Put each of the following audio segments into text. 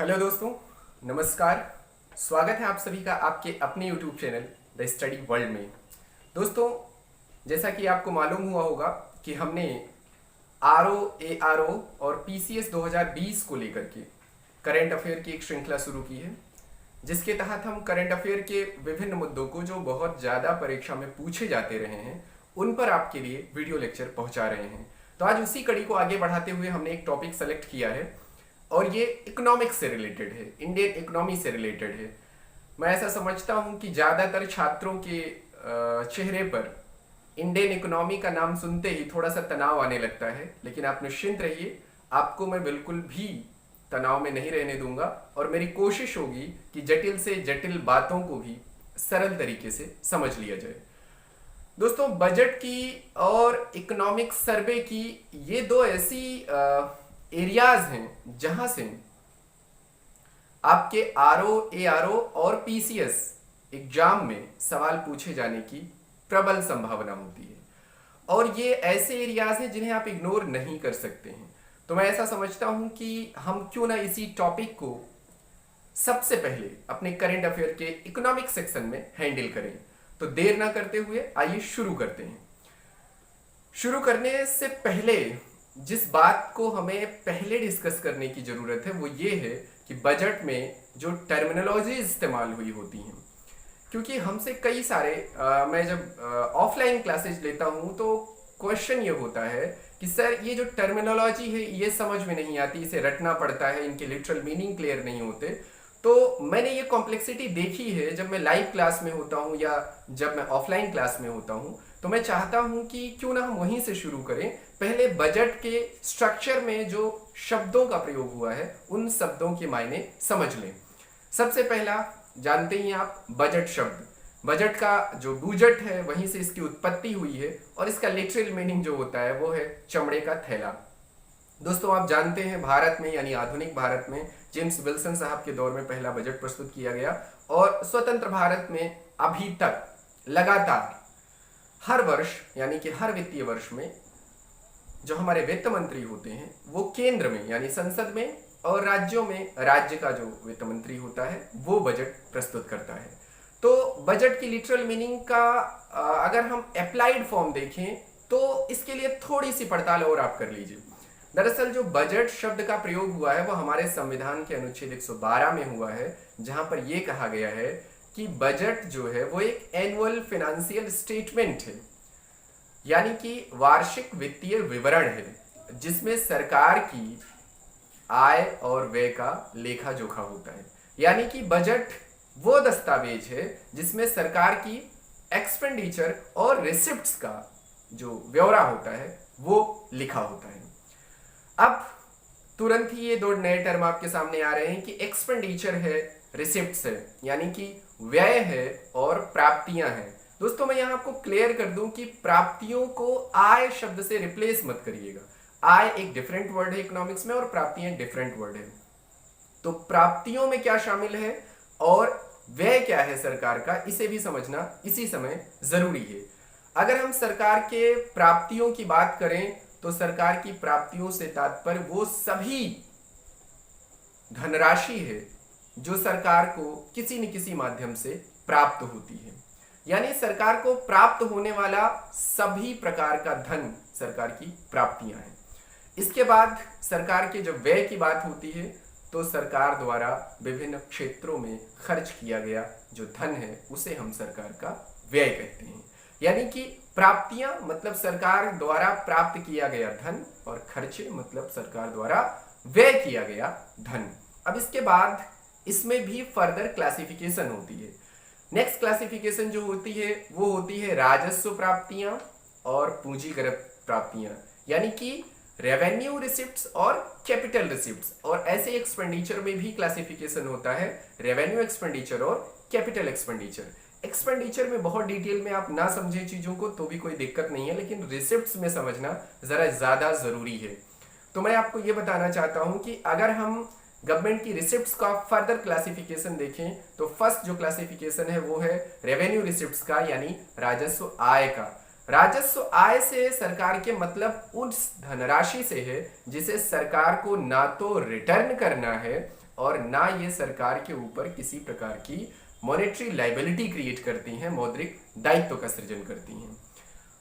Hello दोस्तों, नमस्कार। स्वागत है आप सभी का आपके अपने YouTube channel the study world में। दोस्तों, जैसा कि आपको मालूम हुआ होगा कि हमने RO, ARO और PCS 2020 को लेकर के करंट अफेयर की एक श्रृंखला शुरू की है, जिसके तहत हम करंट अफेयर के विभिन्न मुद्दों को जो बहुत ज़्यादा परीक्षा में पूछे जाते रहे हैं उन पर आपके लिए वीडियो लेक्चर पहुंचा रहे हैं। तो आज उसी कड़ी को आगे बढ़ाते हुए हमने एक टॉपिक सेलेक्ट किया है और ये इकोनॉमिक्स से रिलेटेड है, इंडियन इकोनॉमी से रिलेटेड है। मैं ऐसा समझता हूँ कि ज़्यादातर छात्रों के चेहरे पर इंडियन इकोनॉमी का नाम सुनते ही थोड़ा सा तनाव आने लगता है, लेकिन आप निश्चिंत रहिए, आपको मैं बिल्कुल भी तनाव में नहीं रहने दूंगा और मेरी कोशिश होगी कि जटिल से जटिल बातों को भी सरल तरीके से समझ लिया जाए। दोस्तों, बजट की और इकोनॉमिक सर्वे की ये दो ऐसी एरियाज हैं जहां से आपके RO, ARO और PCS एग्जाम में सवाल पूछे जाने की प्रबल संभावना होती है और ये ऐसे एरियाज हैं जिन्हें आप इग्नोर नहीं कर सकते हैं। तो मैं ऐसा समझता हूं कि हम क्यों ना इसी टॉपिक को सबसे पहले अपने करंट अफेयर के इकोनॉमिक सेक्शन में हैंडल करें। तो देर ना करते हुए आइए शुरू करते हैं। शुरू करने से पहले जिस बात को हमें पहले डिस्कस करने की जरूरत है वो ये है कि बजट में जो टर्मिनोलॉजी इस्तेमाल हुई होती हैं, क्योंकि हमसे कई सारे मैं जब ऑफलाइन क्लासेज लेता हूँ तो क्वेश्चन ये होता है कि सर ये जो टर्मिनोलॉजी है ये समझ में नहीं आती, इसे रटना पड़ता है, इनके लिटरल मीनिंग क्लियर नहीं होते। तो मैंने ये कॉम्प्लेक्सिटी देखी है जब मैं लाइव क्लास में होता हूँ या जब मैं ऑफलाइन क्लास में होता हूँ। तो मैं चाहता हूँ कि क्यों ना हम वहीं से शुरू करें। पहले बजट के स्ट्रक्चर में जो शब्दों का प्रयोग हुआ है उन शब्दों के मायने समझ लें। सबसे पहला जानते ही आप बजट शब्द, बजट का जो बूजट है वहीं से इसकी उत्पत्ति हुई है और इसका लिटरल मीनिंग जो होता है वो है चमड़े का थैला। दोस्तों, आप जानते हैं भारत में यानी आधुनिक भारत में जेम्स विल्सन साहब के दौर में पहला बजट प्रस्तुत किया गया और स्वतंत्र भारत में अभी तक लगातार हर वर्ष यानी कि हर वित्तीय वर्ष में जो हमारे वित्त मंत्री होते हैं वो केंद्र में यानी संसद में और राज्यों में राज्य का जो वित्त मंत्री होता है वो बजट प्रस्तुत करता है। तो बजट की लिटरल मीनिंग का अगर हम अप्लाइड फॉर्म देखें तो इसके लिए थोड़ी सी पड़ताल और आप कर लीजिए। दरअसल जो बजट शब्द का प्रयोग हुआ है वो हमारे संविधान के अनुच्छेद 112 में हुआ है, जहां पर यह कहा गया है कि बजट जो है वो एक एनुअल फाइनेंशियल स्टेटमेंट है, यानी कि वार्षिक वित्तीय विवरण है, जिसमें सरकार की आय और व्यय का लेखा जोखा होता है। यानी कि बजट वो दस्तावेज है जिसमें सरकार की एक्सपेंडिचर और रिसिप्ट्स का जो ब्यौरा होता है वो लिखा होता है। अब तुरंत ही ये दो नए टर्म आपके सामने आ रहे हैं कि एक्सपेंडिचर है, रिसिप्ट्स है, यानी कि व्यय है और प्राप्तियां हैं। दोस्तों, मैं यहां आपको क्लियर कर दूं कि प्राप्तियों को आय शब्द से रिप्लेस मत करिएगा। आय एक डिफरेंट वर्ड है इकोनॉमिक्स में और प्राप्तियां डिफरेंट वर्ड है। तो प्राप्तियों में क्या शामिल है और व्यय क्या है सरकार का, इसे भी समझना इसी समय जरूरी है। अगर हम सरकार के प्राप्तियों की बात करें तो सरकार की प्राप्तियों से तात्पर्य वो सभी धनराशि है जो सरकार को किसी न किसी माध्यम से प्राप्त होती है, यानी सरकार को प्राप्त होने वाला सभी प्रकार का धन सरकार की प्राप्तियां हैं। इसके बाद सरकार के जब व्यय की बात होती है तो सरकार द्वारा विभिन्न क्षेत्रों में खर्च किया गया जो धन है उसे हम सरकार का व्यय कहते हैं। यानी कि प्राप्तियां मतलब सरकार द्वारा प्राप्त किया गया धन और खर्चे मतलब सरकार द्वारा व्यय किया गया धन। अब इसके बाद इसमें भी फर्दर क्लासिफिकेशन होती है। नेक्स्ट क्लासिफिकेशन जो होती है वो होती है राजस्व प्राप्तियां और पूंजीगत प्राप्तियां, यानी कि रेवेन्यू रिसिप्ट्स और कैपिटल रिसिप्ट्स। और ऐसे एक्सपेंडिचर में भी क्लासिफिकेशन होता है रेवेन्यू एक्सपेंडिचर और कैपिटल एक्सपेंडिचर। एक्सपेंडिचर में बहुत डिटेल में आप ना समझे चीजों को तो भी कोई दिक्कत नहीं है, लेकिन रिसिप्ट्स में समझना जरा ज्यादा जरूरी है। तो मैं आपको ये बताना चाहता हूं कि अगर हम गवर्नमेंट की रिसिप्ट्स का फर्दर क्लासिफिकेशन देखें तो फर्स्ट जो क्लासिफिकेशन है वो है रेवेन्यू रिसिप्ट्स का, यानी राजस्व आय का। राजस्व आय से सरकार के मतलब उस धनराशि से है जिसे सरकार को ना तो रिटर्न करना है और ना ये सरकार के ऊपर किसी प्रकार की मॉनेटरी लाइबिलिटी क्रिएट करती हैं, मौद्रिक दायित्व का सृजन करती हैं।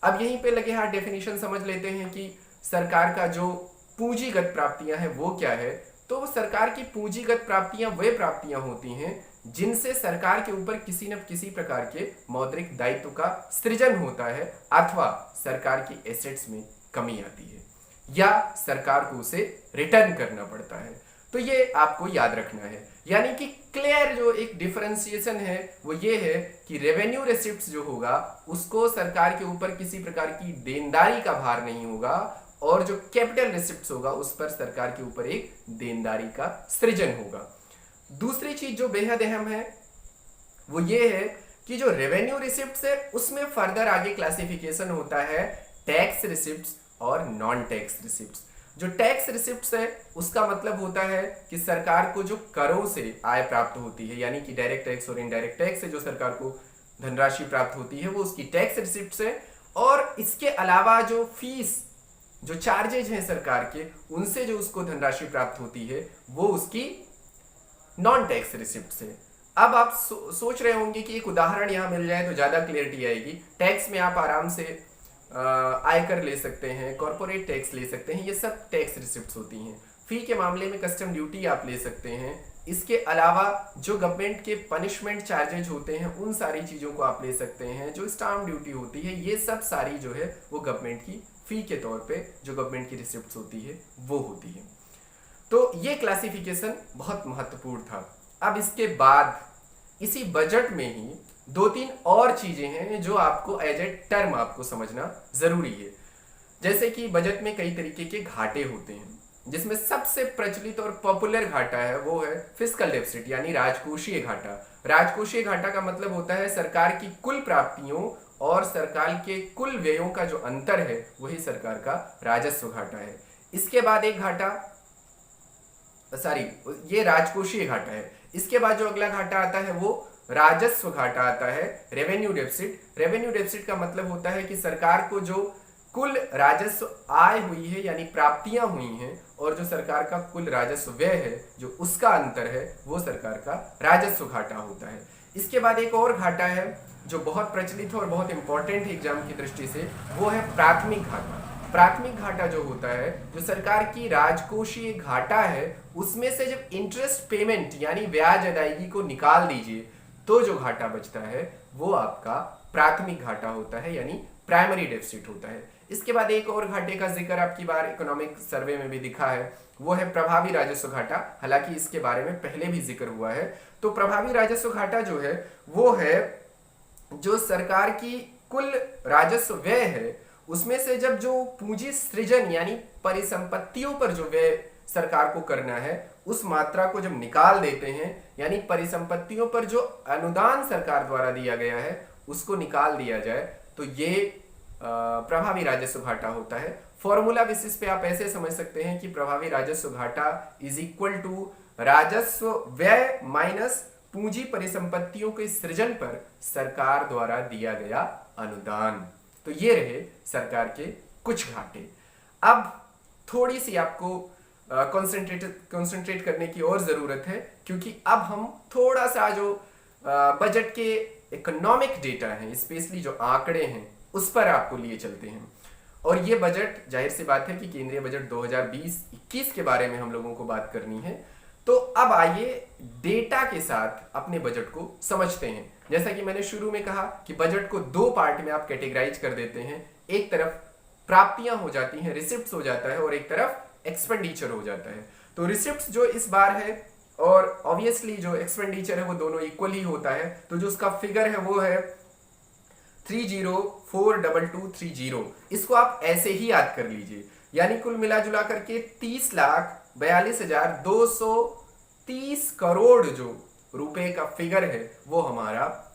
अब यहीं पे लगे हाथ डेफिनेशन समझ लेते हैं कि सरकार का जो पूंजीगत प्राप्तियां हैं वो क्या है। तो सरकार की पूंजीगत प्राप्तियां वे प्राप्तियां होती हैं जिनसे सरकार के ऊपर किसी न किसी प्रकार के मौद्रिक दायित्व का सृजन होता है अथवा सरकार की एसेट्स में कमी आती है या सरकार को उसे रिटर्न करना पड़ता है। तो ये आपको याद रखना है, यानी कि क्लियर जो एक डिफरेंशिएशन है वो ये है कि रेवेन्यू रिसिप्ट्स जो होगा उसको सरकार के ऊपर किसी प्रकार की देनदारी का भार नहीं होगा और जो कैपिटल रिसिप्ट्स होगा उस पर सरकार के ऊपर एक देनदारी का सृजन होगा। दूसरी चीज जो बेहद अहम है वो ये है कि जो रेवेन्यू रिसिप्ट्स है उसमें फर्दर आगे क्लासिफिकेशन होता है टैक्स रिसिप्ट्स और नॉन टैक्स रिसिप्ट्स। जो टैक्स रिसिप्ट्स है उसका मतलब होता है कि सरकार को जो करों से आय प्राप्त होती है, यानी कि डायरेक्ट टैक्स और इनडायरेक्ट टैक्स से जो सरकार को धनराशि प्राप्त होती है वो उसकी टैक्स रिसिप्ट्स है। और इसके अलावा जो फीस जो चार्जेज हैं सरकार के उनसे जो उसको धनराशि प्राप्त होती है वो उसकी नॉन टैक्स रिसिप्ट्स है। अब आप सोच रहे होंगे कि एक उदाहरण यहां मिल जाए तो ज्यादा क्लियरिटी आएगी। टैक्स में आप आराम से आयकर ले सकते हैं, कॉर्पोरेट टैक्स ले सकते हैं, ये सब टैक्स रिसिप्ट्स होती हैं। फी के मामले में कस्टम ड्यूटी आप ले सकते हैं। इसके अलावा जो गवर्नमेंट के पनिशमेंट चार्जेज होते हैं उन सारी चीज़ों को आप ले सकते हैं। जो स्टाम्प ड्यूटी होती है ये सब सारी जो है वो गवर्नमेंट की फी के तौर पे जो गवर्नमेंट की रिसिप्ट्स होती है वो होती है। तो ये क्लासिफिकेशन बहुत महत्वपूर्ण था। अब इसके बाद इसी बजट में ही दो तीन और चीजें हैं जो आपको एज ए टर्म आपको समझना जरूरी है। जैसे कि बजट में कई तरीके के घाटे होते हैं जिसमें सबसे प्रचलित और पॉपुलर घाटा है वो है फिस्कल डेफिसिट यानी राजकोषीय घाटा। राजकोषीय घाटा का मतलब होता है सरकार की कुल प्राप्तियों और सरकार के कुल व्ययों का जो अंतर है वही सरकार का राजस्व घाटा है। इसके बाद एक घाटा ये राजकोषीय घाटा है। इसके बाद जो अगला घाटा आता है वो राजस्व घाटा आता है, रेवेन्यू डेफिसिट। रेवेन्यू डेफिसिट का मतलब होता है कि सरकार को जो कुल राजस्व आय हुई है यानी प्राप्तियां हुई हैं और जो सरकार का कुल राजस्व व्यय है जो उसका अंतर है वो सरकार का राजस्व घाटा होता है। इसके बाद एक और घाटा है जो बहुत प्रचलित है और बहुत इंपॉर्टेंट है एग्जाम की दृष्टि से, वो है प्राथमिक घाटा। प्राथमिक घाटा जो होता है जो सरकार की राजकोषीय घाटा है उसमें से जब इंटरेस्ट पेमेंट यानी ब्याज अदायगी को निकाल दीजिए तो जो घाटा बचता है वो आपका प्राथमिक घाटा होता है यानी प्राइमरी डेफिसिट होता है। इसके बाद एक और घाटे का जिक्र आपकी बार इकोनॉमिक सर्वे में भी दिखा है, वो है प्रभावी राजस्व घाटा। हालांकि इसके बारे में पहले भी जिक्र हुआ है। तो प्रभावी राजस्व घाटा जो है वो है जो सरकार की कुल राजस्व व्यय है उसमें से जब जो पूंजी सृजन यानी परिसंपत्तियों पर जो व्यय सरकार को करना है उस मात्रा को जब निकाल देते हैं यानी परिसंपत्तियों पर जो अनुदान सरकार द्वारा दिया गया है उसको निकाल दिया जाए तो ये प्रभावी राजस्व घाटा होता है। फॉर्मूला बेसिस पे आप ऐसे समझ सकते हैं कि प्रभावी राजस्व घाटा इज इक्वल टू राजस्व व्यय माइनस पूंजी परिसंपत्तियों के सृजन पर सरकार द्वारा दिया गया अनुदान। तो ये रहे सरकार के कुछ घाटे। अब थोड़ी सी आपको कंसंट्रेट करने की और जरूरत है क्योंकि अब हम थोड़ा सा जो बजट के इकोनॉमिक डेटा है स्पेशली जो आंकड़े हैं उस पर आपको लिए चलते हैं। और ये बजट जाहिर सी बात है कि केंद्रीय बजट 2020-21 के बारे में हम लोगों को बात करनी है। तो अब आइए डेटा के साथ अपने बजट को समझते हैं। जैसा कि मैंने शुरू में कहा कि बजट को दो पार्ट में आप कैटेगराइज कर देते हैं। एक तरफ प्राप्तियां हो जाती हैं, रिसिप्ट्स हो जाता है, और एक तरफ एक्सपेंडिचर हो जाता है। तो रिसिप्ट्स जो इस बार है और ऑब्वियसली जो एक्सपेंडिचर है वो दोनों इक्वल ही होता है। तो जो उसका फिगर है वो है 30,42230। इसको आप ऐसे ही याद कर लीजिए, यानी कुल मिला जुला करके 30,42,230 करोड़ जो रुपए का फिगर है वो हमारा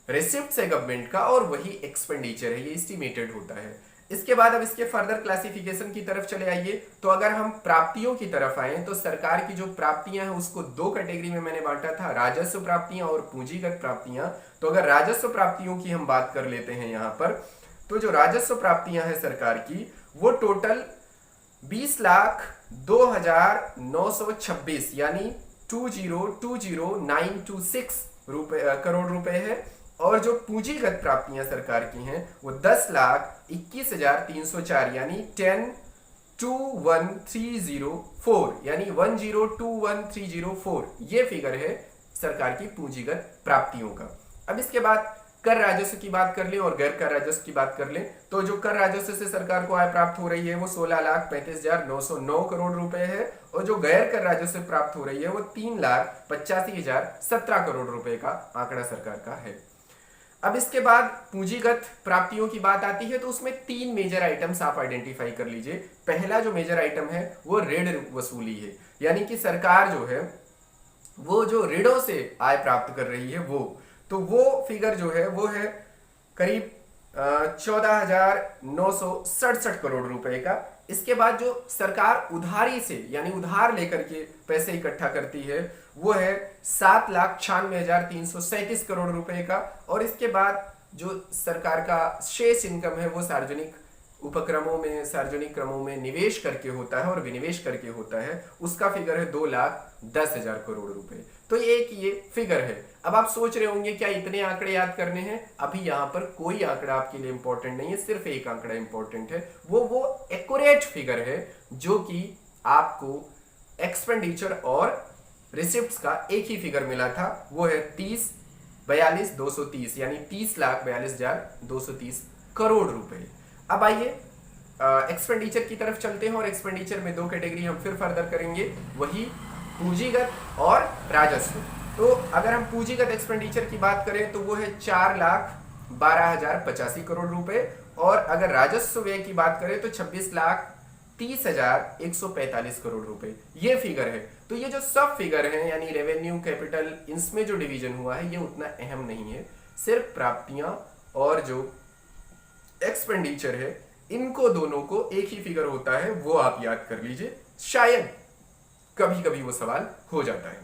रिसिप्ट है गवर्नमेंट का और वही एक्सपेंडिचर है, ये एस्टिमेटेड होता है। इसके बाद अब इसके फर्दर क्लासिफिकेशन की तरफ चले आइए। तो अगर हम प्राप्तियों की तरफ आए तो सरकार की जो प्राप्तियां हैं उसको दो कैटेगरी में मैंने बांटा था, राजस्व प्राप्तियां और पूंजीगत प्राप्तियां। तो अगर राजस्व प्राप्तियों की हम बात कर लेते हैं यहाँ पर, तो जो राजस्व प्राप्तियां हैं सरकार की वो टोटल 20,02,926 यानी 20,20,926 करोड़ रुपए है। और जो पूंजीगत प्राप्तियां सरकार की हैं वो 10,21,304 यानी 10,21,304 यानी 10,21,304 ये फिगर है सरकार की पूंजीगत प्राप्तियों का। अब इसके बाद कर राजस्व की बात कर लें और गैर कर राजस्व की बात कर लें तो जो कर राजस्व से सरकार को आय प्राप्त हो रही है वो 16,35,909 करोड़ रुपए है और जो गैर कर राजस्व से प्राप्त हो रही है वो 3,85,017 करोड़ रुपए का आंकड़ा सरकार का है। अब इसके बाद पूंजीगत प्राप्तियों की बात आती है तो उसमें 3 मेजर आइटम्स आप आइडेंटिफाई कर लीजिए। पहला जो मेजर आइटम है वो ऋण वसूली है, यानी कि सरकार जो है वो जो ऋणों से आय प्राप्त कर रही है वो फिगर जो है वो है करीब 14,967 करोड़ रुपए का। इसके बाद जो सरकार उधारी से यानी उधार लेकर के पैसे इकट्ठा करती है वो है 7,96,337 करोड़ रुपए का। और इसके बाद जो सरकार का शेष इनकम है वो सार्वजनिक उपक्रमों में सार्वजनिक क्रमों में निवेश करके होता है और विनिवेश करके होता है, उसका फिगर है 2,10,000 करोड़ रुपए। तो एक ये फिगर है। अब आप सोच रहे होंगे क्या इतने आंकड़े याद करने हैं? अभी यहाँ पर कोई आंकड़ा आपके लिए इंपॉर्टेंट नहीं है, सिर्फ एक आंकड़ा इंपॉर्टेंट है, वो एक्यूरेट फिगर है जो कि आपको एक्सपेंडिचर और रिसिप्ट्स का एक ही फिगर मिला था, वो है 30,42,230 यानी 30,42,230 करोड़ रुपए। अब आइए एक्सपेंडिचर की तरफ चलते हैं और एक्सपेंडिचर में 2 कैटेगरी हम फिर फर्दर करेंगे, वही पूंजीगत और राजस्व। तो अगर हम पूंजीगत एक्सपेंडिचर की बात करें तो वो है 4,12,085 करोड़ रुपए और अगर राजस्व व्यय की बात करें तो 26,30,145 करोड़ रुपए ये फिगर है। तो ये जो सब फिगर है यानी रेवेन्यू, कैपिटल, इसमें जो डिवीजन हुआ है ये उतना अहम नहीं है, सिर्फ प्राप्तियां और जो एक्सपेंडिचर है इनको दोनों को एक ही फिगर होता है, वो आप याद कर लीजिए, शायद कभी कभी वो सवाल हो जाता है।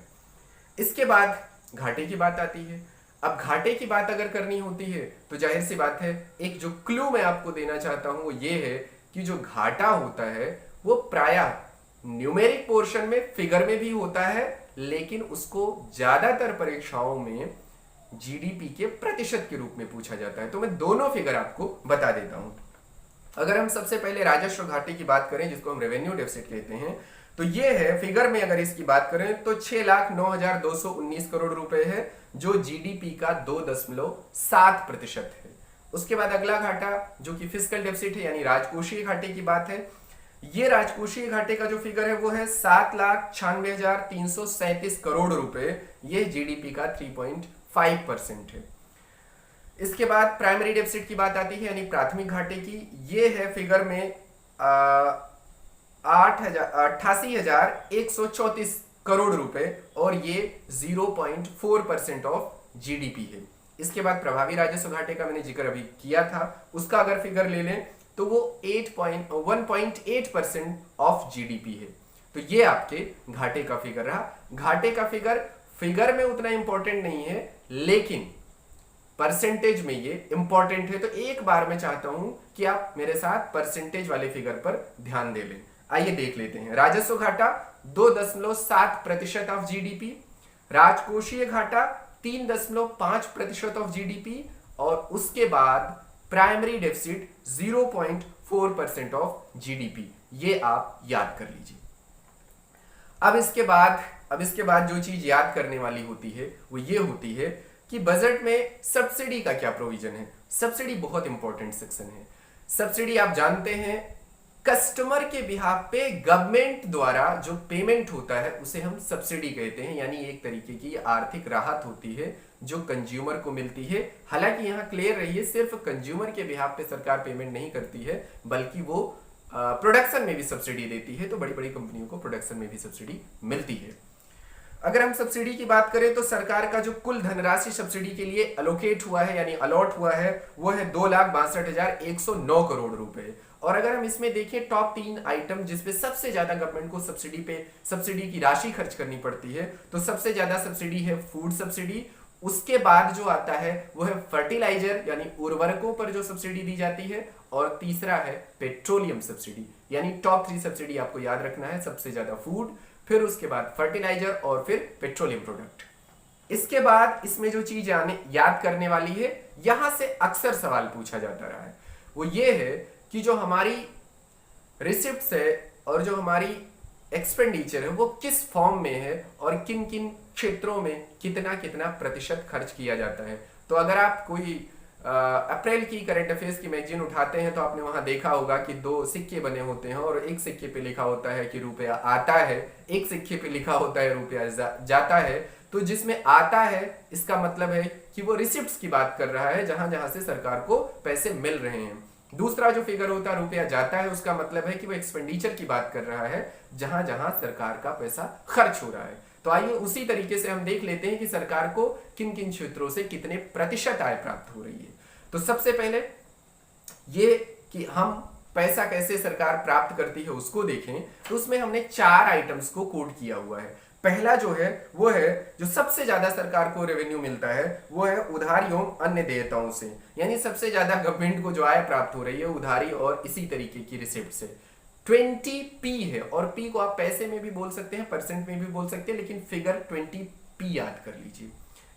इसके बाद घाटे की बात आती है। अब घाटे की बात अगर करनी होती है तो जाहिर सी बात है, एक जो क्लू मैं आपको देना चाहता हूं वो ये है कि जो घाटा होता है वो प्रायः न्यूमेरिक पोर्शन में फिगर में भी होता है, लेकिन उसको ज्यादातर परीक्षाओं में जीडीपी के प्रतिशत के रूप में पूछा जाता है। तो मैं दोनों फिगर आपको बता देता हूं। अगर हम सबसे पहले राजस्व घाटे की बात करें जिसको हम रेवेन्यू डेफिसिट कहते हैं तो ये है फिगर में, अगर इसकी बात करें तो 6,09,219 करोड़ रुपए है जो जीडीपी का 2.7% है। उसके बाद अगला घाटा जो कि फिस्कल डेफिसिट है यानी राजकोषीय घाटे की बात है। ये राजकोषीय घाटे का जो फिगर है वो है 7,96,337 करोड़ रुपए, ये जीडीपी का 3.5% है। इसके बाद प्राइमरी डेफिसिट की बात आती है यानी प्राथमिक घाटे की। ये है फिगर में 88,134 करोड़ रुपए और ये 0.4% ऑफ जीडीपी है। इसके बाद प्रभावी राजस्व घाटे का मैंने जिक्र अभी किया था, उसका अगर फिगर ले लें तो वो 1.8% ऑफ जीडीपी है। तो ये आपके घाटे का फिगर रहा। घाटे का फिगर में उतना इंपॉर्टेंट नहीं है, लेकिन परसेंटेज में ये इंपॉर्टेंट है। तो एक बार मैं चाहता हूं कि आप मेरे साथ परसेंटेज वाले फिगर पर ध्यान दे लें। आइए देख लेते हैं। राजस्व घाटा 2.7% ऑफ जीडीपी, राजकोषीय घाटा 3.5% ऑफ जीडीपी और उसके बाद प्राइमरी डेफिसिट 0.4% ऑफ जीडीपी। ये आप याद कर लीजिए। अब इसके बाद जो चीज याद करने वाली होती है वो ये होती है कि बजट में सब्सिडी का क्या प्रोविजन है। सब्सिडी बहुत इंपॉर्टेंट सेक्शन है। सब्सिडी आप जानते हैं कस्टमर के बिहाफ पे गवर्नमेंट द्वारा जो पेमेंट होता है उसे हम सब्सिडी कहते हैं, यानी एक तरीके की आर्थिक राहत होती है जो कंज्यूमर को मिलती है। हालांकि यहाँ क्लियर रहिए, सिर्फ कंज्यूमर के बिहाफ पे सरकार पेमेंट नहीं करती है बल्कि वो प्रोडक्शन में भी सब्सिडी देती है। तो बड़ी बड़ी कंपनियों को प्रोडक्शन में भी सब्सिडी मिलती है। अगर हम सब्सिडी की बात करें तो सरकार का जो कुल धनराशि सब्सिडी के लिए अलोकेट हुआ है यानी अलॉट हुआ है वो है 2,62,109 करोड़ रुपए। और अगर हम इसमें देखें टॉप 3 आइटम जिसपे सबसे ज्यादा गवर्नमेंट को सब्सिडी की राशि खर्च करनी पड़ती है तो सबसे ज्यादा सब्सिडी है फूड सब्सिडी, उसके बाद जो आता है वो है फर्टिलाइजर यानी उर्वरकों पर जो सब्सिडी दी जाती है, और तीसरा है पेट्रोलियम सब्सिडी। यानी टॉप 3 सब्सिडी आपको याद रखना है, सबसे ज्यादा फूड, फिर उसके बाद फर्टिलाइजर और फिर पेट्रोलियम प्रोडक्ट। इसके बाद इसमें जो चीज याद करने वाली है, यहां से अक्सर सवाल पूछा जाता रहा है, वो ये है कि जो हमारी रिसिप्ट्स है और जो हमारी एक्सपेंडिचर है वो किस फॉर्म में है और किन किन क्षेत्रों में कितना कितना प्रतिशत खर्च किया जाता है। तो अगर आप कोई अप्रैल की करंट अफेयर्स की मैगजीन उठाते हैं तो आपने वहां देखा होगा कि 2 सिक्के बने होते हैं और एक सिक्के पे लिखा होता है कि रुपया आता है, एक सिक्के पे लिखा होता है रुपया जाता है। तो जिसमें आता है इसका मतलब है कि वो रिसिप्ट्स की बात कर रहा है, जहां जहां से सरकार को पैसे मिल रहे हैं। दूसरा जो फिगर होता है रुपया जाता है, उसका मतलब है कि वो एक्सपेंडिचर की बात कर रहा है, जहां जहां सरकार का पैसा खर्च हो रहा है। तो आइए उसी तरीके से हम देख लेते हैं कि सरकार को किन किन क्षेत्रों से कितने प्रतिशत आय प्राप्त हो रही है। तो सबसे पहले ये कि हम पैसा कैसे सरकार प्राप्त करती है उसको देखें, तो उसमें हमने 4 आइटम्स को कोड किया हुआ है। पहला जो है वो है, जो सबसे ज्यादा सरकार को रेवेन्यू मिलता है वो है उधारी एवं अन्य देयताओं से। यानी सबसे ज्यादा गवर्नमेंट को जो आय प्राप्त हो रही है उधारी और इसी तरीके की रिसिप्ट से। 20p है, और p को आप पैसे में भी बोल सकते हैं, परसेंट में भी बोल सकते हैं, लेकिन फिगर 20p याद कर लीजिए,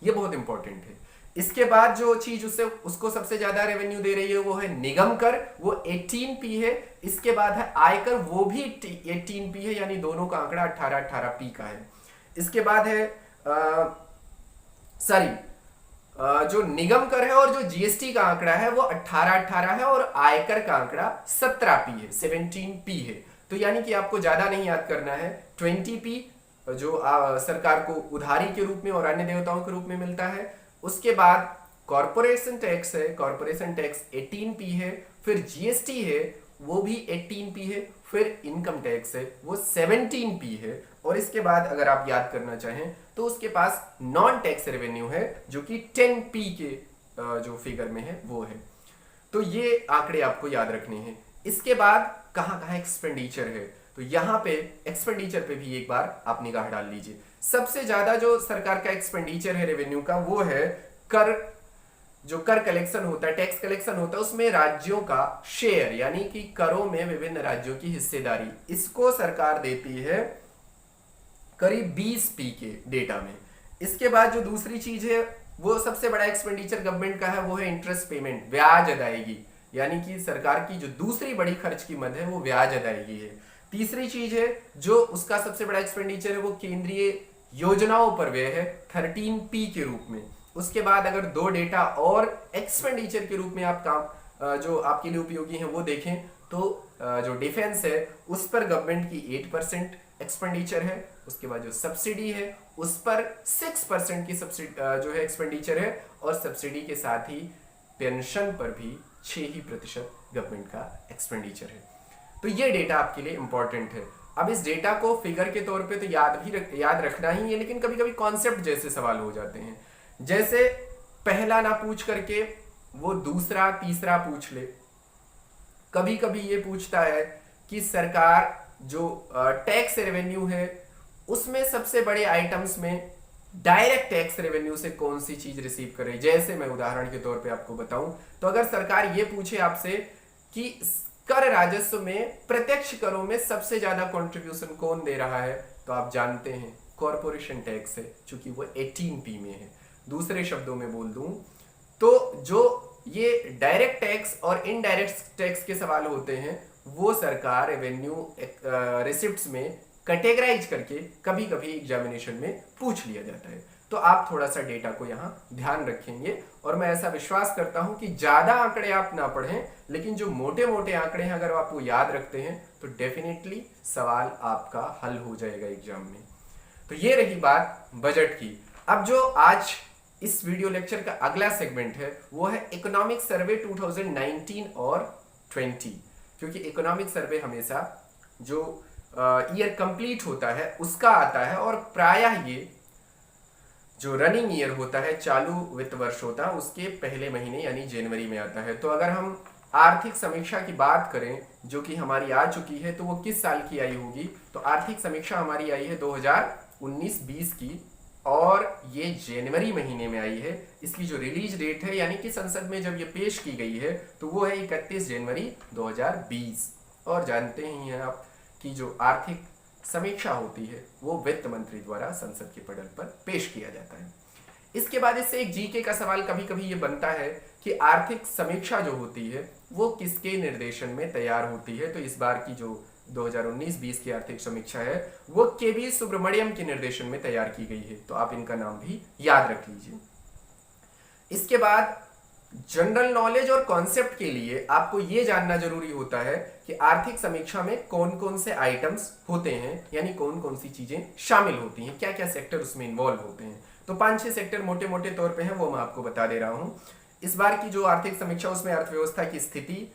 ये बहुत इंपॉर्टेंट है। इसके बाद जो चीज उसको सबसे ज्यादा रेवेन्यू दे रही है वो है निगम कर, वो 18p है। इसके बाद है आयकर, वो भी 18p है, यानी दोनों का आंकड़ा 18p का है। इसके बाद है जो निगम कर है और जो जीएसटी का आंकड़ा है वो 18 है, और आयकर का आंकड़ा 17p है, 17p है। तो यानी कि आपको ज्यादा नहीं याद करना है, 20p जो सरकार को उधारी के रूप में और अन्य देवताओं के रूप में मिलता है। उसके बाद कॉर्पोरेशन टैक्स है, कॉर्पोरेशन टैक्स 18p है, फिर जीएसटी है वो भी 18p है, फिर इनकम टैक्स है वो 17p है, और इसके बाद अगर आप याद करना चाहें तो उसके पास नॉन टैक्स रेवेन्यू है जो कि 10p के जो फिगर में है वो है। तो ये आंकड़े आपको याद रखने हैं। इसके बाद कहां कहां एक्सपेंडिचर है, तो यहां पे एक्सपेंडिचर पे भी एक बार आप निगाह डाल लीजिए। सबसे ज्यादा जो सरकार का एक्सपेंडिचर है रेवेन्यू का वो है कर, जो कर कलेक्शन होता है, टैक्स कलेक्शन होता है, उसमें राज्यों का शेयर, यानी कि करों में विभिन्न राज्यों की हिस्सेदारी, इसको सरकार देती है करीब 20p के डेटा में। इसके बाद जो दूसरी चीज है वो सबसे बड़ा एक्सपेंडिचर गवर्नमेंट का है वो है इंटरेस्ट पेमेंट, ब्याज अदायगी, यानी कि सरकार की जो दूसरी बड़ी खर्च की मद है वो ब्याज अदायगी है। तीसरी चीज है जो उसका सबसे बड़ा एक्सपेंडिचर है वो केंद्रीय योजनाओं पर व्यय है, 13p के रूप में। उसके बाद अगर 2 डेटा और एक्सपेंडिचर के रूप में आप काम जो आपके लिए उपयोगी हैं वो देखें तो जो डिफेंस है उस पर गवर्नमेंट की 8% एक्सपेंडिचर है। उसके बाद जो सब्सिडी है उस पर 6% की सब्सिडी जो है एक्सपेंडिचर है, और सब्सिडी के साथ ही पेंशन पर भी 6% गवर्नमेंट का एक्सपेंडिचर है। तो ये डेटा आपके लिए इंपॉर्टेंट है। अब इस डेटा को फिगर के तौर पे तो याद रखना ही है, लेकिन कभी कभी कॉन्सेप्ट जैसे सवाल हो जाते हैं, जैसे पहला ना पूछ करके वो दूसरा तीसरा पूछ ले। कभी कभी ये पूछता है कि सरकार जो टैक्स रेवेन्यू है उसमें सबसे बड़े आइटम्स में डायरेक्ट टैक्स रेवेन्यू से कौन सी चीज रिसीव करे। जैसे मैं उदाहरण के तौर पे आपको बताऊं तो अगर सरकार ये पूछे आपसे कि कर राजस्व में प्रत्यक्ष करों में सबसे ज्यादा कंट्रीब्यूशन कौन दे रहा है, तो आप जानते हैं कॉर्पोरेशन टैक्स है, चूंकि वो 18p में है। दूसरे शब्दों में बोल दूं तो जो ये डायरेक्ट टैक्स और इनडायरेक्ट टैक्स के सवाल होते हैं वो सरकार रेवेन्यू रिसिप्ट्स में कैटेगराइज करके कभी कभी एग्जामिनेशन में पूछ लिया जाता है। तो आप थोड़ा सा डेटा को यहाँ ध्यान रखेंगे, और मैं ऐसा विश्वास करता हूं कि ज्यादा आंकड़े आप ना पढ़ें, लेकिन जो मोटे मोटे आंकड़े हैं अगर आप वो याद रखते हैं तो डेफिनेटली सवाल आपका हल हो जाएगा एग्जाम में। तो ये रही बात बजट की। अब जो आज इस वीडियो लेक्चर का अगला सेगमेंट है वो है इकोनॉमिक सर्वे 2019 और 20, क्योंकि इकोनॉमिक सर्वे हमेशा जो ईयर कंप्लीट होता है उसका आता है, और प्रायः ये जो रनिंग ईयर होता है, चालू वित्त वर्ष होता है, उसके पहले महीने यानी जनवरी में आता है। तो अगर हम आर्थिक समीक्षा की बात करें जो कि हमारी आ चुकी है तो वो किस साल की आई होगी, तो आर्थिक समीक्षा हमारी आई है 2019-20 की, और ये जनवरी महीने में आई है। इसकी जो रिलीज डेट है यानी कि संसद में जब ये पेश की गई है तो वो है 31 जनवरी 2020। और जानते ही हैं आप कि जो आर्थिक समीक्षा होती है वो वित्त मंत्री द्वारा संसद के पटल पर पेश किया जाता है। इसके बाद इससे एक जीके का सवाल कभी कभी ये बनता है कि आर्थिक समीक्षा जो होती है वो किसके निर्देशन में तैयार होती है। तो इस बार की जो 2019-20 की आर्थिक समीक्षा है वो केवी सुब्रमण्यम के निर्देशन में तैयार की गई है, तो आप इनका नाम भी याद रख लीजिए। इसके बाद जनरल नॉलेज और कॉन्सेप्ट के लिए आपको यह जानना जरूरी होता है कि आर्थिक समीक्षा में कौन कौन से आइटम्स होते हैं, यानी कौन कौन सी चीजें शामिल होती हैं, क्या क्या सेक्टर उसमें इन्वॉल्व होते हैं। तो 5-6 सेक्टर मोटे मोटे तौर पे हैं, वो मैं आपको बता दे रहा हूं। इस बार की जो आर्थिक समीक्षा उसमें अर्थव्यवस्था की स्थिति,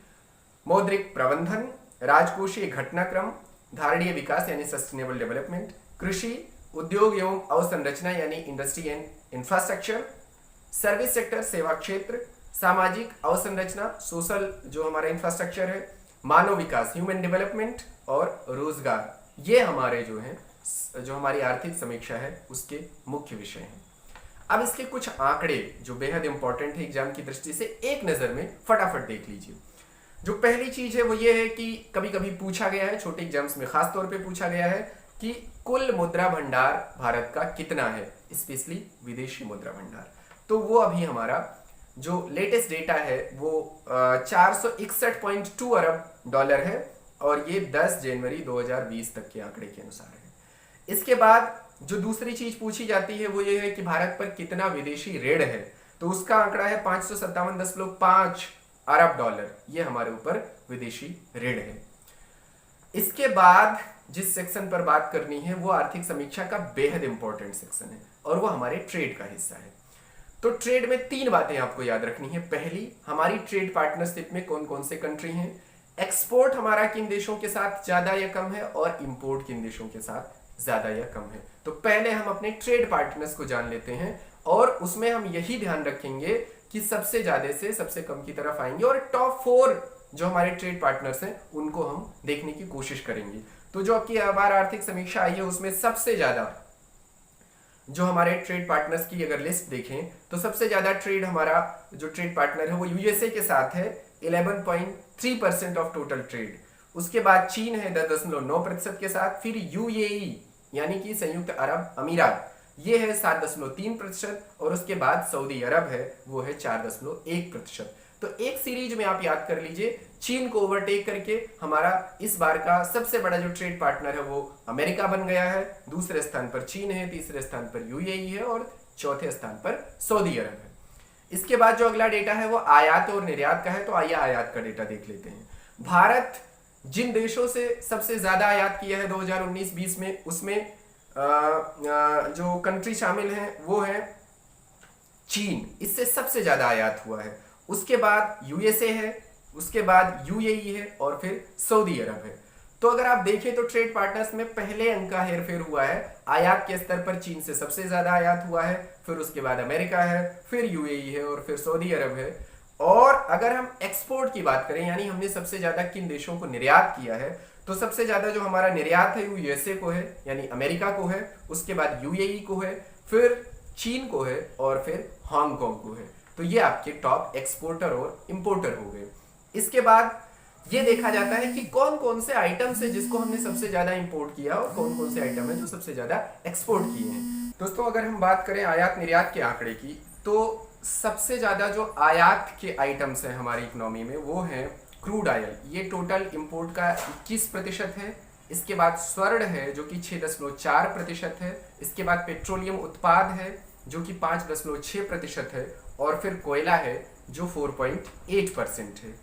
मौद्रिक प्रबंधन, राजकोषीय घटनाक्रम, धारणीय विकास यानी सस्टेनेबल डेवलपमेंट, कृषि, उद्योग एवं अवसंरचना यानी industry and infrastructure, service sector सेवा क्षेत्र, सामाजिक अवसंरचना सोशल जो हमारा इंफ्रास्ट्रक्चर है, मानव विकास ह्यूमन डेवलपमेंट और रोजगार, ये हमारे जो हमारी आर्थिक समीक्षा है उसके मुख्य विषय हैं। अब इसके कुछ आंकड़े जो बेहद इंपॉर्टेंट है एग्जाम की दृष्टि से, एक नजर में फटाफट देख लीजिए। जो पहली चीज है वो ये है कि कभी कभी पूछा गया है, छोटे एग्जाम्स में खास तौर पे पूछा गया है कि कुल मुद्रा भंडार भारत का कितना है, स्पेशली विदेशी मुद्रा भंडार। तो वो अभी हमारा जो लेटेस्ट डेटा है वो 461.2 अरब डॉलर है और ये 10 जनवरी 2020 तक के आंकड़े के अनुसार है। इसके बाद जो दूसरी चीज पूछी जाती है वो ये है कि भारत पर कितना विदेशी ऋण है, तो उसका आंकड़ा है 557.5 अरब डॉलर, ये हमारे ऊपर विदेशी ऋण है। इसके बाद जिस सेक्शन पर बात करनी है वो आर्थिक समीक्षा का बेहद इंपॉर्टेंट सेक्शन है और वो हमारे ट्रेड का हिस्सा है। तो ट्रेड में 3 बातें आपको याद रखनी है। पहली, हमारी ट्रेड पार्टनरशिप में कौन कौन से कंट्री हैं, एक्सपोर्ट हमारा किन देशों के साथ ज्यादा या कम है और इंपोर्ट किन देशों के साथ ज्यादा या कम है। तो पहले हम अपने ट्रेड पार्टनर्स को जान लेते हैं और उसमें हम यही ध्यान रखेंगे कि सबसे ज्यादा से सबसे कम की तरफ आएंगे और टॉप 4 जो हमारे ट्रेड पार्टनर्स हैं उनको हम देखने की कोशिश करेंगे। तो जो आपकी बार आर्थिक समीक्षा आई है उसमें सबसे ज्यादा जो हमारे ट्रेड पार्टनर्स की अगर लिस्ट देखें तो सबसे ज्यादा ट्रेड हमारा जो ट्रेड पार्टनर है वो यूएसए के साथ है 11.3% ऑफ टोटल ट्रेड। उसके बाद चीन है 10.9% के साथ, फिर यूएई यानी कि संयुक्त अरब अमीरात ये है 7.3% और उसके बाद सऊदी अरब है वो है 4.1%। तो एक सीरीज में आप याद कर लीजिए, चीन को ओवरटेक करके हमारा इस बार का सबसे बड़ा जो ट्रेड पार्टनर है वो अमेरिका बन गया है। दूसरे स्थान पर चीन है, तीसरे स्थान पर यूएई है और चौथे स्थान पर सऊदी अरब है। इसके बाद जो अगला डेटा है वो आयात और निर्यात का है। तो आइए आयात का डेटा देख लेते हैं। भारत जिन देशों से सबसे ज्यादा आयात किया है 2019-20 में, उसमें जो कंट्री शामिल हैं वो है चीन, इससे सबसे ज्यादा आयात हुआ है। उसके बाद यूएसए है, उसके बाद यूएई है और फिर सऊदी अरब है। तो अगर आप देखें तो ट्रेड पार्टनर्स में पहले अंक का हेरफेर हुआ है। आयात के स्तर पर चीन से सबसे ज्यादा आयात हुआ है, फिर उसके बाद अमेरिका है, फिर यूएई है और फिर सऊदी अरब है। और अगर हम एक्सपोर्ट की बात करें यानी हमने सबसे ज्यादा किन देशों को निर्यात किया है, तो सबसे ज्यादा जो हमारा निर्यात है वो यूएसए को है यानी अमेरिका को है, उसके बाद यूएई को है, फिर चीन को है और फिर हांगकांग को है। तो ये आपके टॉप एक्सपोर्टर और इंपोर्टर हो गए। इसके बाद ये देखा जाता है कि कौन कौन से आइटम्स है जिसको हमने सबसे ज्यादा इंपोर्ट किया और कौन कौन से आइटम है जो सबसे ज्यादा एक्सपोर्ट किए हैं। दोस्तों अगर हम बात करें आयात निर्यात के आंकड़े की, तो सबसे ज्यादा जो आयात के आइटम्स हैं हमारी इकोनॉमी में वो है क्रूड ऑयल, ये टोटल इंपोर्ट का 21% है। इसके बाद स्वर्ण है जो कि 6.4% है। इसके बाद पेट्रोलियम उत्पाद है जो कि 5.6% है और फिर कोयला है जो 4.8% है।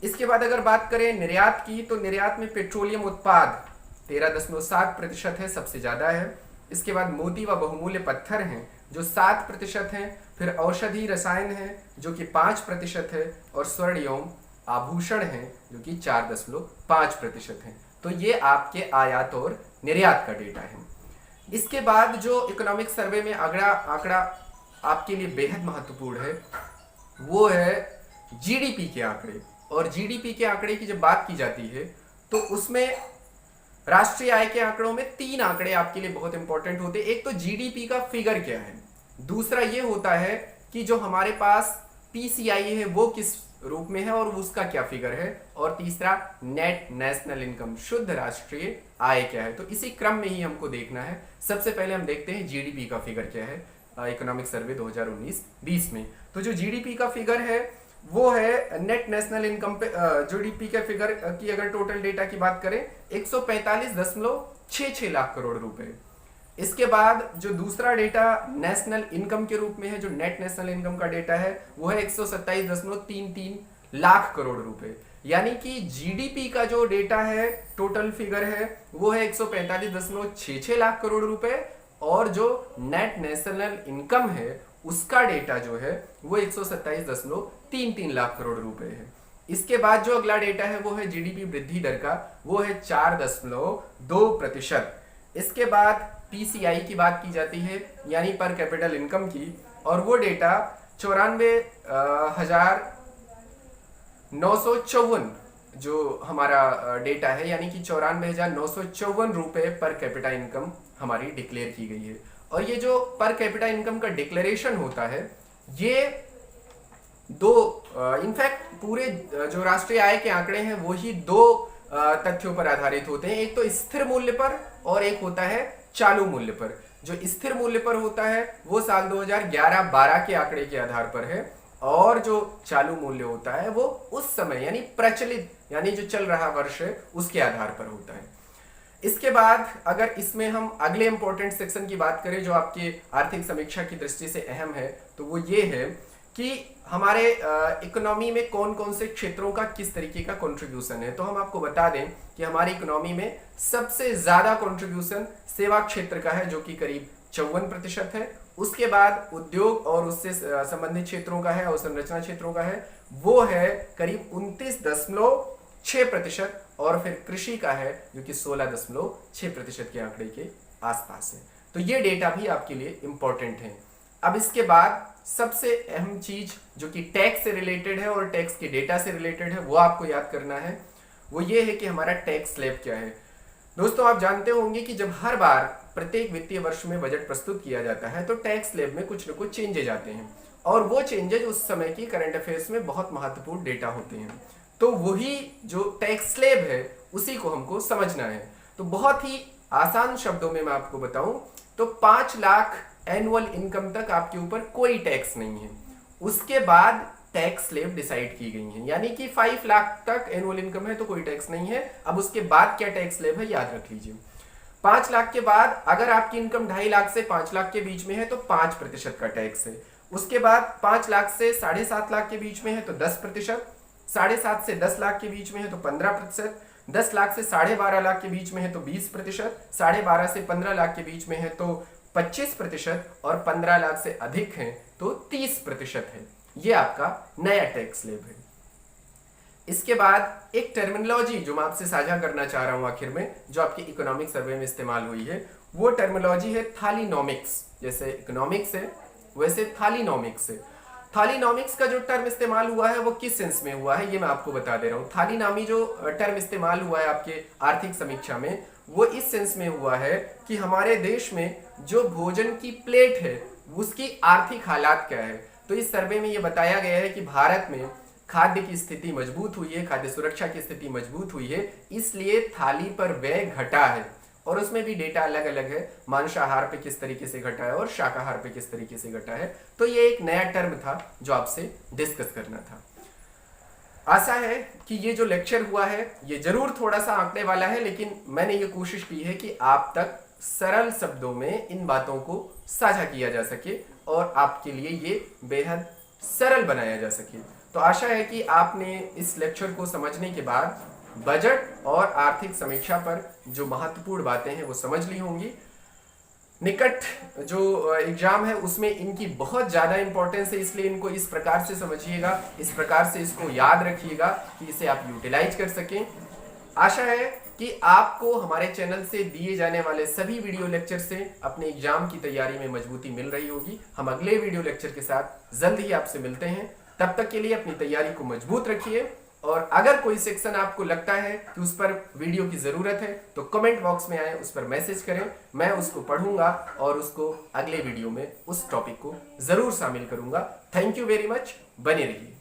इसके बाद अगर बात करें निर्यात की, तो निर्यात में पेट्रोलियम उत्पाद 13.7% है, सबसे ज्यादा है। इसके बाद मोती व बहुमूल्य पत्थर हैं जो 7% हैं, फिर औषधि रसायन है जो कि 5% है और स्वर्ण एवं आभूषण हैं जो कि 4.5% हैं। तो ये आपके आयात और निर्यात का डेटा है। इसके बाद जो इकोनॉमिक सर्वे में अगला आंकड़ा आपके लिए बेहद महत्वपूर्ण है वो है जीडीपी के आंकड़े। और जीडीपी के आंकड़े की जब बात की जाती है तो उसमें राष्ट्रीय आय के आंकड़ों में 3 आंकड़े आपके लिए बहुत इंपॉर्टेंट होते हैं। एक तो जीडीपी का फिगर क्या है, दूसरा ये होता है कि जो हमारे पास पीसीआई है वो किस रूप में है और उसका क्या फिगर है, और तीसरा नेट नेशनल इनकम, शुद्ध राष्ट्रीय आय क्या है। तो इसी क्रम में ही हमको देखना है। सबसे पहले हम देखते हैं जीडीपी का फिगर क्या है इकोनॉमिक सर्वे 2019-20 में। तो जो जीडीपी का फिगर है वो है नेट नेशनल इनकम पे जीडीपी के फिगर की अगर टोटल डेटा की बात करें 145.66 लाख करोड़ रुपए। इसके बाद जो दूसरा डेटा नेशनल इनकम के रूप में है, जो नेट नेशनल इनकम का डेटा है वो है 127.33 लाख करोड़ रुपए। यानी कि जीडीपी का जो डेटा है टोटल फिगर है वो है 145.66 लाख करोड़ रुपए, और जो नेट नेशनल इनकम है उसका डेटा जो है वो 127.33 लाख करोड़ रुपए है। इसके बाद जो अगला डेटा है वो है जीडीपी वृद्धि दर का, वो है 4.2%। इसके बाद पीसीआई की बात की जाती है यानी पर कैपिटल इनकम की, और वो डेटा 94,954 जो हमारा डेटा है, यानी कि 94,954 रुपए पर कैपिटा इनकम हमारी डिक्लेयर की गई है। और ये जो पर कैपिटा इनकम का डिक्लेरेशन होता है ये दो इनफैक्ट पूरे जो राष्ट्रीय आय के आंकड़े हैं वो ही दो तथ्यों पर आधारित होते हैं। एक तो स्थिर मूल्य पर और एक होता है चालू मूल्य पर। जो स्थिर मूल्य पर होता है वो साल 2011-12 के आंकड़े के आधार पर है, और जो चालू मूल्य होता है वो उस समय यानी प्रचलित यानी जो चल रहा वर्ष है उसके आधार पर होता है। इसके बाद अगर इसमें हम अगले इंपॉर्टेंट सेक्शन की बात करें जो आपके आर्थिक समीक्षा की दृष्टि से अहम है, तो वो ये है कि हमारे इकोनॉमी में कौन कौन से क्षेत्रों का किस तरीके का कंट्रीब्यूशन है। तो हम आपको बता दें कि हमारी इकोनॉमी में सबसे ज्यादा कंट्रीब्यूशन सेवा क्षेत्र का है जो कि करीब 54% है। उसके बाद उद्योग और उससे संबंधित क्षेत्रों का है, अवसंरचना क्षेत्रों का है, वो है करीब 29.6%, और फिर कृषि का है जो कि 16.6% के आंकड़े के आसपास है। तो ये डेटा भी आपके लिए इंपॉर्टेंट है। अब इसके बाद सबसे अहम चीज जो कि टैक्स से रिलेटेड है और टैक्स के डेटा से रिलेटेड है वो आपको याद करना है, वो ये है कि हमारा टैक्स स्लैब क्या है। दोस्तों आप जानते होंगे कि जब हर बार प्रत्येक वित्तीय वर्ष में बजट प्रस्तुत किया जाता है तो टैक्स स्लैब में कुछ न कुछ चेंजेज आते हैं, और वो चेंजेज उस समय की करंट अफेयर्स में बहुत महत्वपूर्ण डेटा होते हैं। तो वही जो टैक्स स्लैब है उसी को हमको समझना है। तो बहुत ही आसान शब्दों में मैं आपको बताऊं तो 5 लाख एनुअल इनकम तक आपके ऊपर कोई टैक्स नहीं है। उसके बाद टैक्स स्लैब डिसाइड की गई है, यानी कि 5 लाख तक एनुअल इनकम है तो कोई टैक्स नहीं है। अब उसके बाद क्या टैक्स स्लैब है याद रख लीजिए। 5 लाख के बाद अगर आपकी इनकम 2.5 लाख से 5 लाख के बीच में है तो 5% का टैक्स है। उसके बाद 5 लाख से 7.5 लाख के बीच में है तो 10%, 7.5 से 10 लाख के बीच में है तो 15%, 10 लाख से 12.5 लाख के बीच में है तो 20%, 12.5 से 15 लाख के बीच में है तो 25%, और 15 लाख से अधिक है तो 30% है। ये आपका नया टैक्स स्लैब है। इसके बाद एक टर्मिनोलॉजी जो मैं आपसे साझा करना चाह रहा हूं आखिर में, जो आपके इकोनॉमिक सर्वे में इस्तेमाल हुई है, वो टर्मिनोलॉजी है थालीनॉमिक्स। जैसे इकोनॉमिक्स है वैसे थालीनॉमिक्स है। थालीनॉमिक्स का जो टर्म इस्तेमाल हुआ है वो किस सेंस में हुआ है ये मैं आपको बता दे रहा हूँ। थाली नामी जो टर्म इस्तेमाल हुआ है आपके आर्थिक समीक्षा में वो इस सेंस में हुआ है कि हमारे देश में जो भोजन की प्लेट है उसकी आर्थिक हालात क्या है। तो इस सर्वे में ये बताया गया है कि भारत में खाद्य की स्थिति मजबूत हुई है, खाद्य सुरक्षा की स्थिति मजबूत हुई है, इसलिए थाली पर व्यय घटा है। और उसमें भी डेटा अलग अलग है, मांसाहार पे किस तरीके से घटा है और शाकाहार पे किस तरीके से घटा है। तो ये एक नया टर्म था जो आपसे डिस्कस करना था। आशा है कि ये जो लेक्चर हुआ है ये जरूर थोड़ा सा आंकड़े वाला है, लेकिन मैंने ये कोशिश की है कि आप तक सरल शब्दों में इन बातों को साझा किया जा सके और आपके लिए ये बेहद सरल बनाया जा सके। तो आशा है कि आपने इस लेक्चर को समझने के बाद बजट और आर्थिक समीक्षा पर जो महत्वपूर्ण बातें हैं वो समझ ली होंगी। निकट जो एग्जाम है उसमें इनकी बहुत ज़्यादा इंपॉर्टेंस है, इसलिए इनको इस प्रकार से समझिएगा, इस प्रकार से इसको याद रखिएगा कि इसे आप यूटिलाइज कर सकें। आशा है कि आपको हमारे चैनल से दिए जाने वाले सभी वीडियो लेक्चर से अपने एग्जाम की तैयारी में मजबूती मिल रही होगी। हम अगले वीडियो लेक्चर के साथ जल्द ही आपसे मिलते हैं। तब तक के लिए अपनी तैयारी को मजबूत रखिए और अगर कोई सेक्शन आपको लगता है कि उस पर वीडियो की ज़रूरत है तो कमेंट बॉक्स में आए, उस पर मैसेज करें, मैं उसको पढ़ूंगा और उसको अगले वीडियो में उस टॉपिक को ज़रूर शामिल करूंगा। थैंक यू वेरी मच, बने रहिए।